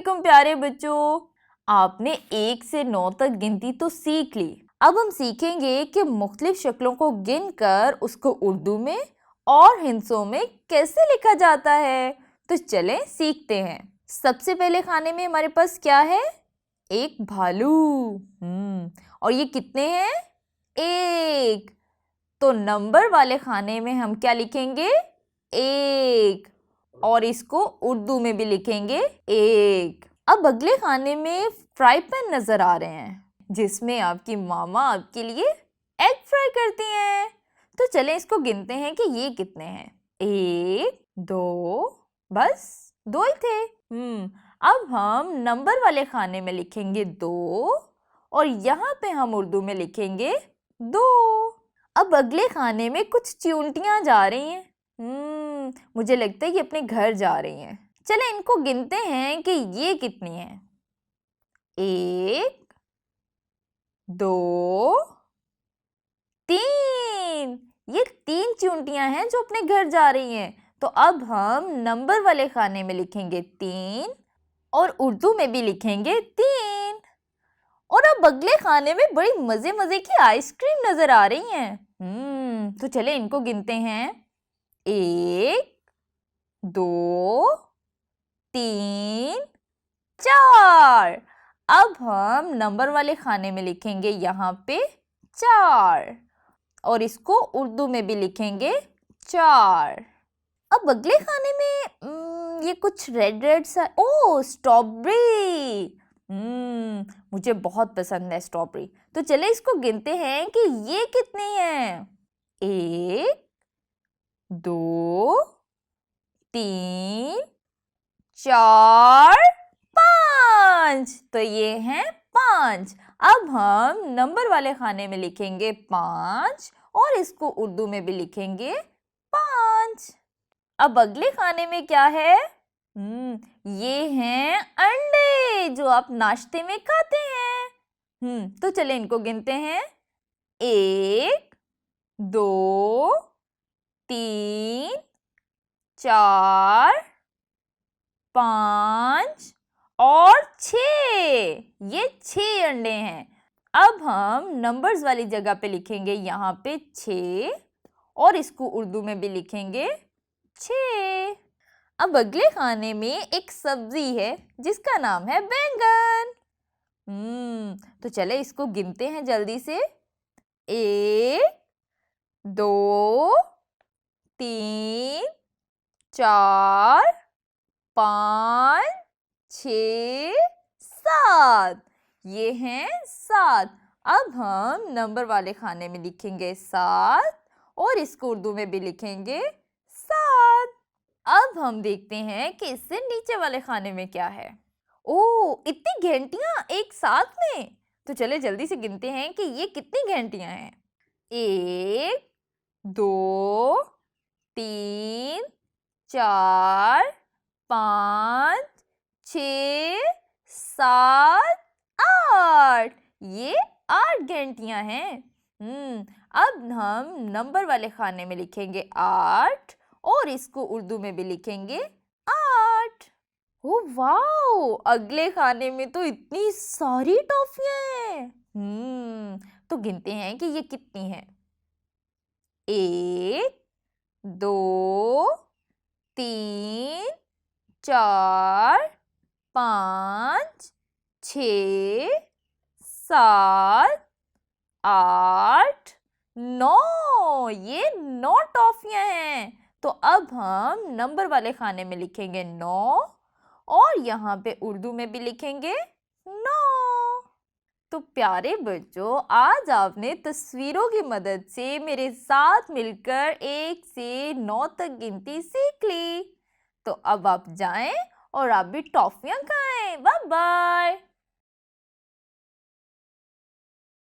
वालेकुम प्यारे बच्चों। आपने 1 से 9 तक गिनती तो सीख ली। अब हम सीखेंगे कि मुख्तलिफ शक्लों को गिनकर उसको उर्दू में और हिंसों में कैसे लिखा जाता है। तो चलें सीखते हैं। सबसे पहले खाने में हमारे पास क्या है? एक भालू। और ये कितने हैं? 1। तो नंबर वाले खाने में हम क्या लिखेंगे? 1। और इसको उर्दू में भी लिखेंगे 1। अब अगले खाने में फ्राई पैन नजर आ रहे हैं जिसमें आपकी मामा आपके लिए एग फ्राई करती हैं। तो चलें इसको गिनते हैं कि ये कितने हैं। 1 2, बस 2 ही थे। अब हम नंबर वाले खाने में लिखेंगे 2 और यहाँ पे हम उर्दू में लिखेंगे 2। अब अगले खाने में कुछ चींटियां जा रही हैं। मुझे लगता है कि अपने घर जा रही हैं। चले इनको गिनते हैं कि ये कितनी हैं। 1 2 3। ये 3 चींटियां हैं जो अपने घर जा रही हैं। तो अब हम नंबर वाले खाने में लिखेंगे 3 और उर्दू में भी लिखेंगे 3। और अब अगले खाने में बड़ी मजे मजे की आइसक्रीम नजर आ रही हैं। तो चले इनको गिनते हैं। 1 2 3 4। अब हम नंबर वाले खाने में लिखेंगे यहाँ पे 4 और इसको उर्दू में भी लिखेंगे 4। अब अगले खाने में ये कुछ रेड रेड सा, ओ स्ट्रॉबेरी। मुझे बहुत पसंद है स्ट्रॉबेरी। तो चले इसको गिनते हैं कि ये कितनी है। 1 2 3 4 5। तो ये हैं 5। अब हम नंबर वाले खाने में लिखेंगे 5 और इसको उर्दू में भी लिखेंगे 5। अब अगले खाने में क्या है? ये हैं अंडे जो आप नाश्ते में खाते हैं। तो चले इनको गिनते हैं। 1 2 3 4 5 और 6। ये 6 अंडे हैं। अब हम नंबर्स वाली जगह पे लिखेंगे यहाँ पे 6 और इसको उर्दू में भी लिखेंगे 6। अब अगले खाने में एक सब्जी है जिसका नाम है बैंगन। तो चले इसको गिनते हैं जल्दी से। 1 2 3 4 5 6 7। ये हैं 7। अब हम नंबर वाले खाने में लिखेंगे 7 और इसको उर्दू में भी लिखेंगे 7। अब हम देखते हैं कि इससे नीचे वाले खाने में क्या है। ओह, इतनी घंटियां एक साथ में। तो चले जल्दी से गिनते हैं कि ये कितनी घंटियां हैं। 1 2 3 4 5 6 7 8। ये 8 घंटियां हैं। अब हम नंबर वाले खाने में लिखेंगे 8 और इसको उर्दू में भी लिखेंगे 8। ओ वाओ, अगले खाने में तो इतनी सारी टॉफियां हैं। तो गिनते हैं कि ये कितनी हैं। 1 2 3 4 5 6 7 8 9। ये 9 टॉफियां हैं। तो अब हम नंबर वाले खाने में लिखेंगे 9 और यहाँ पे उर्दू में भी लिखेंगे 9। तो प्यारे बच्चों, आज आपने तस्वीरों की मदद से मेरे साथ मिलकर 1 से 9 तक गिनती सीख ली। तो अब आप जाएं और आप भी टॉफियां खाएं। Bye bye.